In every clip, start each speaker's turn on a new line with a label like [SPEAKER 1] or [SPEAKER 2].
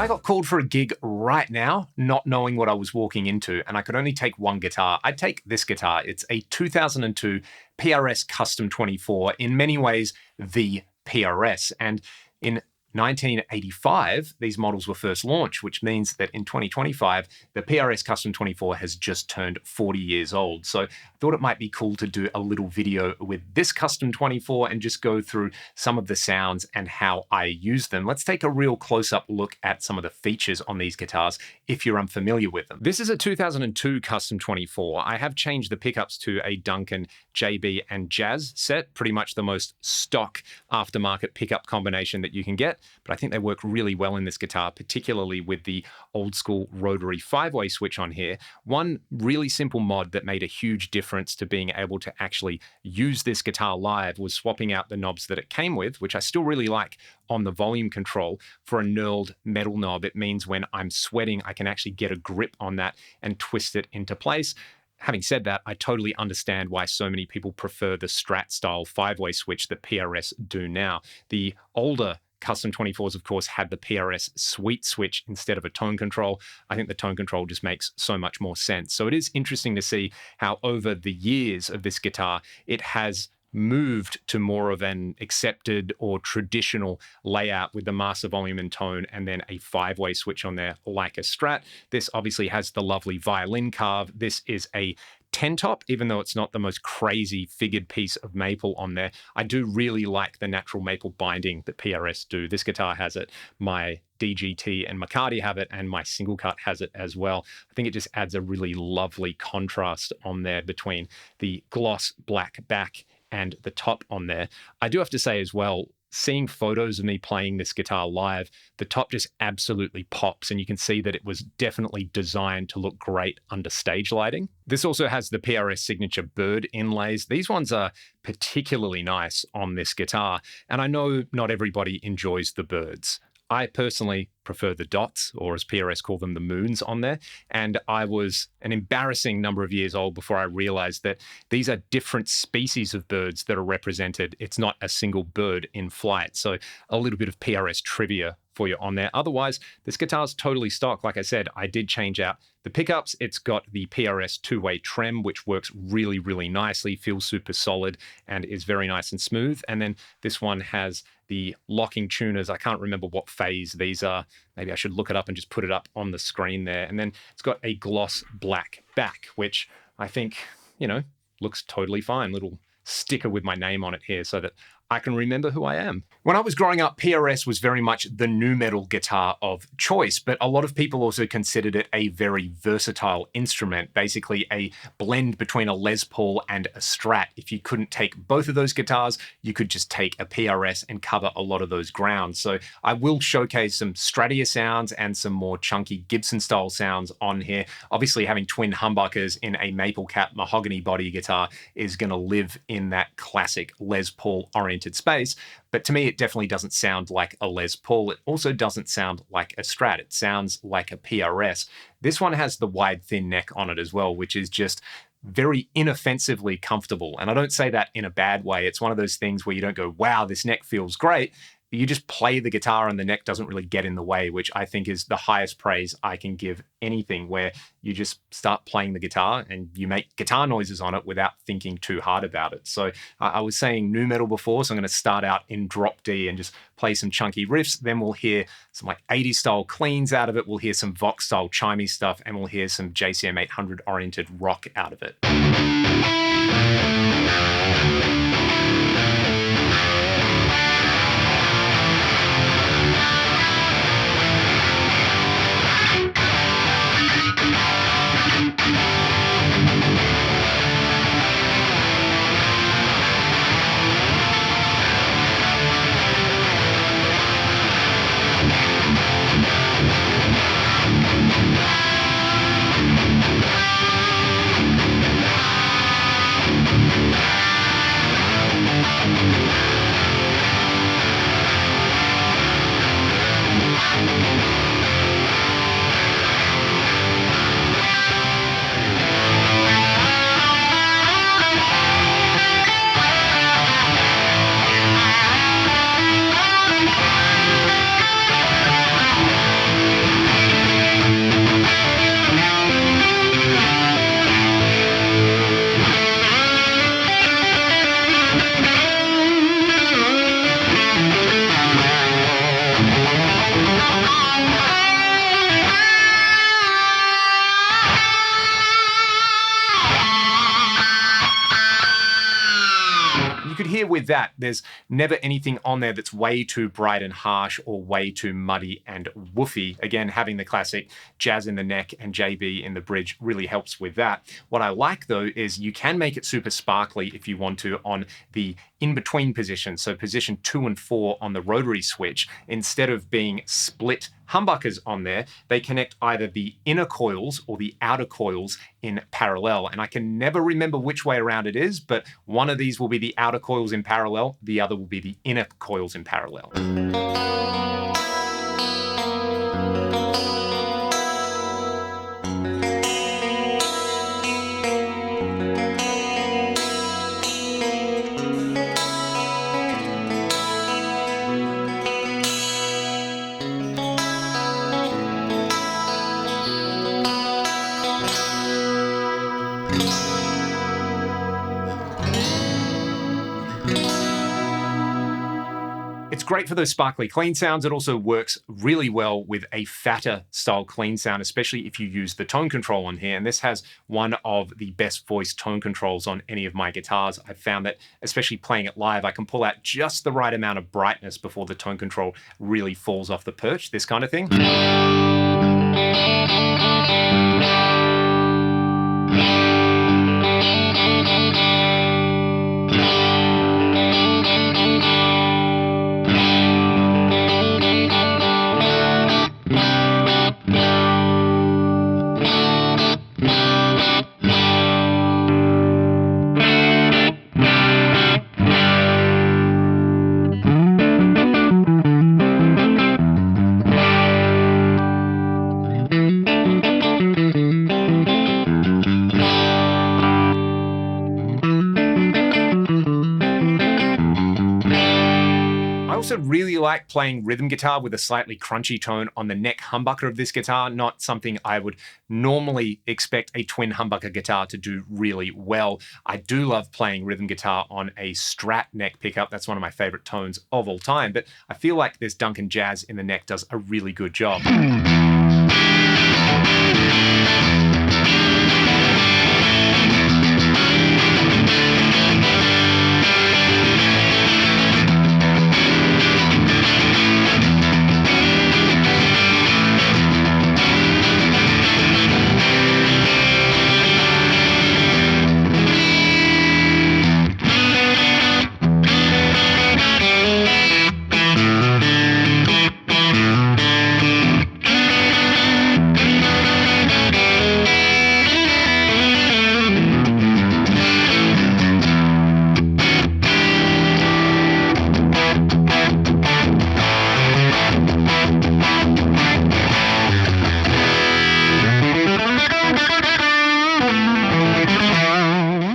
[SPEAKER 1] I got called for a gig right now, not knowing what I was walking into, and I could only take one guitar, I'd take this guitar. It's a 2002 PRS Custom 24, in many ways, the PRS. And in 1985, these models were first launched, which means that in 2025, the PRS Custom 24 has just turned 40 years old. So I thought it might be cool to do a little video with this Custom 24 and just go through some of the sounds and how I use them. Let's take a real close-up look at some of the features on these guitars if you're unfamiliar with them. This is a 2002 Custom 24. I have changed the pickups to a Duncan JB and Jazz set, pretty much the most stock aftermarket pickup combination that you can get. But I think they work really well in this guitar, particularly with the old school rotary 5-way switch on here. One really simple mod that made a huge difference to being able to actually use this guitar live was swapping out the knobs that it came with, which I still really like on the volume control, for a knurled metal knob. It means when I'm sweating, I can actually get a grip on that and twist it into place. Having said that, I totally understand why so many people prefer the Strat style 5-way switch that PRS do now. The older Custom 24s, of course, had the PRS sweet switch instead of a tone control. I think the tone control just makes so much more sense. So it is interesting to see how over the years of this guitar, it has moved to more of an accepted or traditional layout with the master volume and tone and then a 5-way switch on there like a Strat. This obviously has the lovely violin carve. This is a 10-top, even though it's not the most crazy figured piece of maple on there. I do really like the natural maple binding that PRS do. This guitar has it. My DGT and McCarty have it, and my single cut has it as well. I think it just adds a really lovely contrast on there between the gloss black back and the top on there. I do have to say as well, seeing photos of me playing this guitar live, the top just absolutely pops, and you can see that it was definitely designed to look great under stage lighting. This also has the PRS signature bird inlays. These ones are particularly nice on this guitar, and I know not everybody enjoys the birds. I personally prefer the dots, or as PRS call them, the moons on there. And I was an embarrassing number of years old before I realized that these are different species of birds that are represented. It's not a single bird in flight. So a little bit of PRS trivia for you on there. Otherwise, this guitar is totally stock. Like I said, I did change out the pickups. It's got the PRS 2-way trem, which works really, really nicely, feels super solid, and is very nice and smooth. And then this one has the locking tuners. I can't remember what phase these are. Maybe I should look it up and just put it up on the screen there. And then it's got a gloss black back, which I think, you know, looks totally fine. Little sticker with my name on it here so that I can remember who I am. When I was growing up, PRS was very much the nu metal guitar of choice, but a lot of people also considered it a very versatile instrument, basically a blend between a Les Paul and a Strat. If you couldn't take both of those guitars, you could just take a PRS and cover a lot of those grounds. So I will showcase some Stratier sounds and some more chunky Gibson style sounds on here. Obviously, having twin humbuckers in a maple cap mahogany body guitar is going to live in that classic Les Paul oriented space, but to me it definitely doesn't sound like a Les Paul. It also doesn't sound like a Strat. It sounds like a PRS. This one has the wide thin neck on it as well, which is just very inoffensively comfortable. And I don't say that in a bad way. It's one of those things where you don't go, wow, this neck feels great. You just play the guitar and the neck doesn't really get in the way, which I think is the highest praise I can give anything, where you just start playing the guitar and you make guitar noises on it without thinking too hard about it. So I was saying nu metal before, so I'm going to start out in drop D and just play some chunky riffs. Then we'll hear some like 80s style cleans out of it. We'll hear some Vox style chimey stuff, and we'll hear some JCM 800 oriented rock out of it. could hear with that, there's never anything on there that's way too bright and harsh or way too muddy and woofy. Again, having the classic jazz in the neck and JB in the bridge really helps with that. What I like though is you can make it super sparkly if you want to on the in-between position. So position 2 and 4 on the rotary switch, instead of being split humbuckers on there, they connect either the inner coils or the outer coils in parallel. And I can never remember which way around it is, but one of these will be the outer coils in parallel, the other will be the inner coils in parallel. It's great for those sparkly clean sounds. It also works really well with a fatter style clean sound, especially if you use the tone control on here. And this has one of the best voice tone controls on any of my guitars. I've found that, especially playing it live, I can pull out just the right amount of brightness before the tone control really falls off the perch, this kind of thing. Really like playing rhythm guitar with a slightly crunchy tone on the neck humbucker of this guitar. Not something I would normally expect a twin humbucker guitar to do really well. I do love playing rhythm guitar on a Strat neck pickup. That's one of my favorite tones of all time, but I feel like this Duncan Jazz in the neck does a really good job.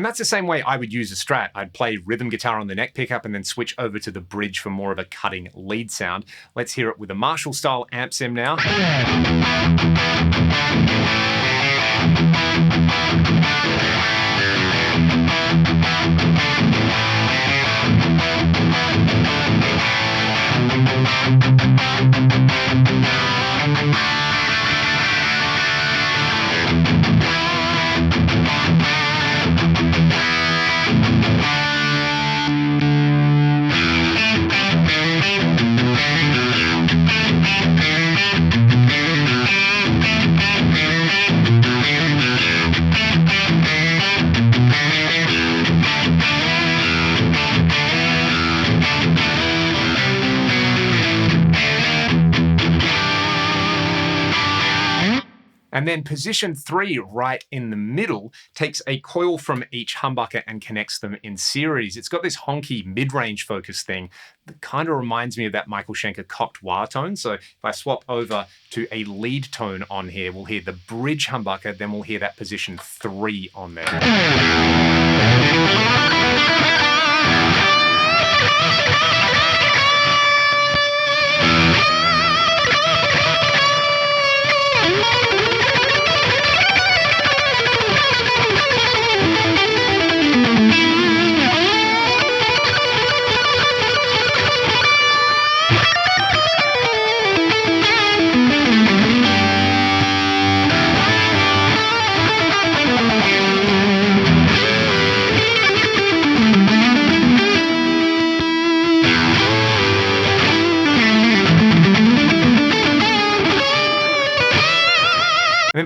[SPEAKER 1] That's the same way I would use a Strat. I'd play rhythm guitar on the neck pickup and then switch over to the bridge for more of a cutting lead sound. Let's hear it with a Marshall style amp sim now. And then position 3, right in the middle, takes a coil from each humbucker and connects them in series. It's got this honky mid-range focus thing that kind of reminds me of that Michael Schenker cocked wah tone. So if I swap over to a lead tone on here, we'll hear the bridge humbucker, then we'll hear that position 3 on there.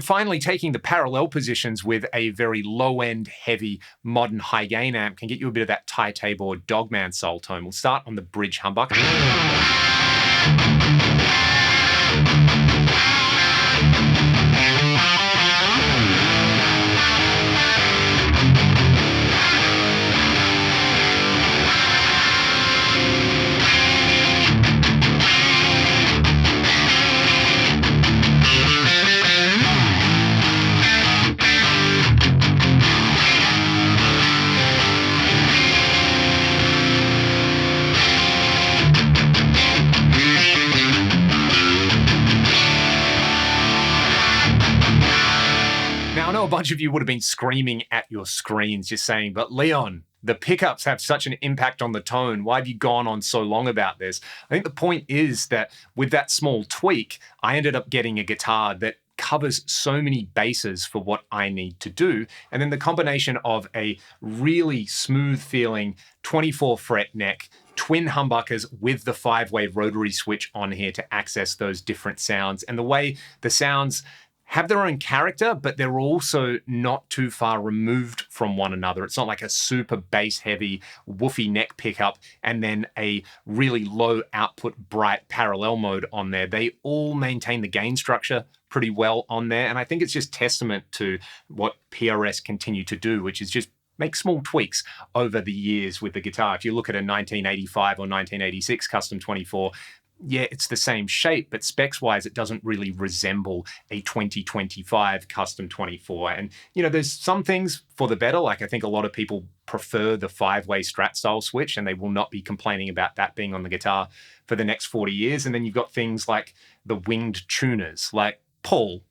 [SPEAKER 1] finally, taking the parallel positions with a very low-end, heavy, modern high-gain amp can get you a bit of that Thai Tabor Dogman soul tone. We'll start on the bridge humbucker. I know a bunch of you would have been screaming at your screens just saying, but Leon, the pickups have such an impact on the tone. Why have you gone on so long about this? I think the point is that with that small tweak, I ended up getting a guitar that covers so many bases for what I need to do. And then the combination of a really smooth feeling 24 fret neck, twin humbuckers with the 5-way rotary switch on here to access those different sounds, and the way the sounds have their own character, but they're also not too far removed from one another. It's not like a super bass heavy woofy neck pickup and then a really low output bright parallel mode on there. They all maintain the gain structure pretty well on there. And I think it's just testament to what PRS continue to do, which is just make small tweaks over the years with the guitar. If you look at a 1985 or 1986 Custom 24, yeah, it's the same shape, but specs-wise, it doesn't really resemble a 2025 Custom 24. And, you know, there's some things for the better. Like, I think a lot of people prefer the 5-way Strat style switch, and they will not be complaining about that being on the guitar for the next 40 years. And then you've got things like the winged tuners. Like, Paul,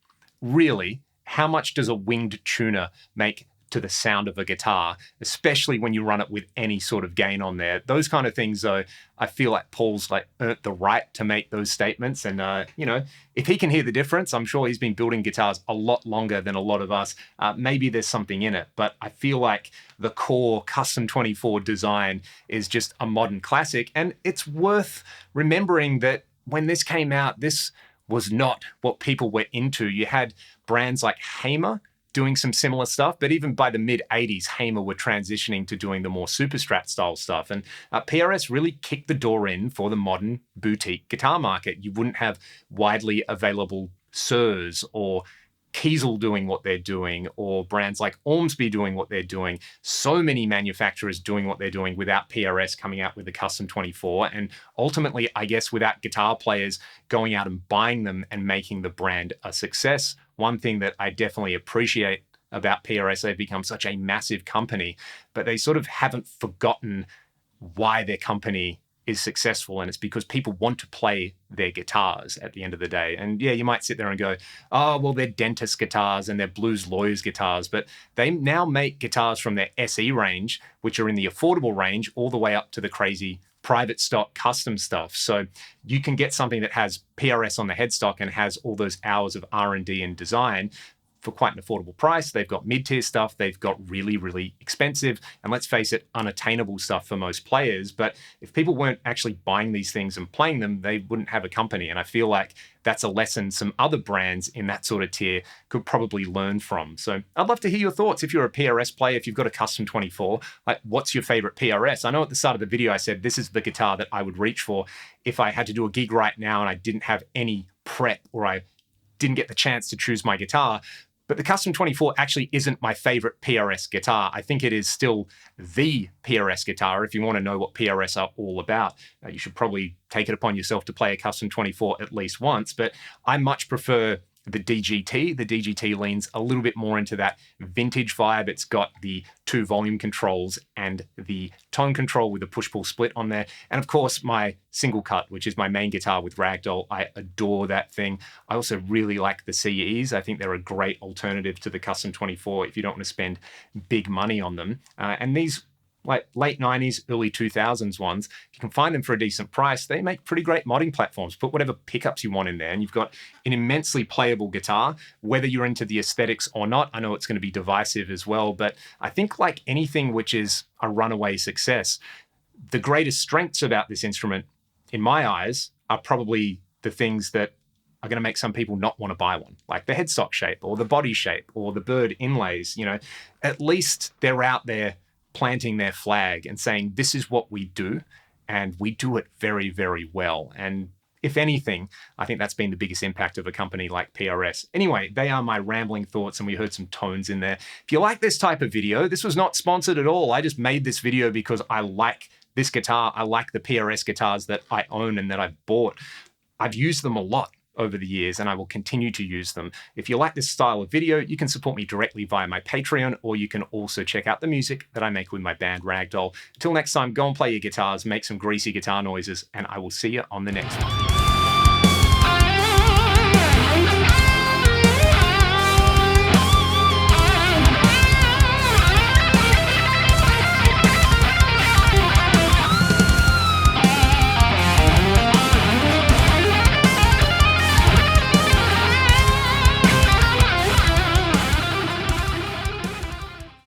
[SPEAKER 1] really, how much does a winged tuner make to the sound of a guitar, especially when you run it with any sort of gain on there? Those kind of things, though, I feel like Paul's like earned the right to make those statements. And, you know, if he can hear the difference, I'm sure he's been building guitars a lot longer than a lot of us. Maybe there's something in it, but I feel like the core Custom 24 design is just a modern classic. And it's worth remembering that when this came out, this was not what people were into. You had brands like Hamer doing some similar stuff, but even by the mid-80s, Hamer were transitioning to doing the more super Strat style stuff. And PRS really kicked the door in for the modern boutique guitar market. You wouldn't have widely available Suhrs or Kiesel doing what they're doing, or brands like Ormsby doing what they're doing. So many manufacturers doing what they're doing without PRS coming out with the Custom 24. And ultimately, I guess, without guitar players going out and buying them and making the brand a success. One thing that I definitely appreciate about PRS, they've become such a massive company, but they sort of haven't forgotten why their company is successful, and it's because people want to play their guitars at the end of the day. And yeah, you might sit there and go, oh, well, they're dentist guitars and they're blues lawyers guitars, but they now make guitars from their SE range, which are in the affordable range, all the way up to the crazy private stock custom stuff. So you can get something that has PRS on the headstock and has all those hours of R&D and design for quite an affordable price. They've got mid-tier stuff. They've got really, really expensive, and let's face it, unattainable stuff for most players. But if people weren't actually buying these things and playing them, they wouldn't have a company. And I feel like that's a lesson some other brands in that sort of tier could probably learn from. So I'd love to hear your thoughts. If you're a PRS player, if you've got a Custom 24, like, what's your favorite PRS? I know at the start of the video, I said this is the guitar that I would reach for if I had to do a gig right now and I didn't have any prep, or I didn't get the chance to choose my guitar. But the Custom 24 actually isn't my favorite PRS guitar. I think it is still the PRS guitar. If you want to know what PRS are all about, you should probably take it upon yourself to play a Custom 24 at least once. But I much prefer the DGT. The DGT leans a little bit more into that vintage vibe. It's got the 2 volume controls and the tone control with a push-pull split on there. And of course, my single cut, which is my main guitar with Ragdoll. I adore that thing. I also really like the CEs. I think they're a great alternative to the Custom 24 if you don't want to spend big money on them. And these like late 90s, early 2000s ones, if you can find them for a decent price, they make pretty great modding platforms. Put whatever pickups you want in there, and you've got an immensely playable guitar, whether you're into the aesthetics or not. I know it's going to be divisive as well, but I think like anything which is a runaway success, the greatest strengths about this instrument, in my eyes, are probably the things that are going to make some people not want to buy one, like the headstock shape or the body shape or the bird inlays. You know, at least they're out there planting their flag and saying, this is what we do, and we do it very, very well. And if anything, I think that's been the biggest impact of a company like PRS. Anyway, they are my rambling thoughts, and we heard some tones in there. If you like this type of video, this was not sponsored at all. I just made this video because I like this guitar. I like the PRS guitars that I own and that I've bought. I've used them a lot over the years, and I will continue to use them. If you like this style of video, you can support me directly via my Patreon, or you can also check out the music that I make with my band Ragdoll. Until next time, go and play your guitars, make some greasy guitar noises, and I will see you on the next one.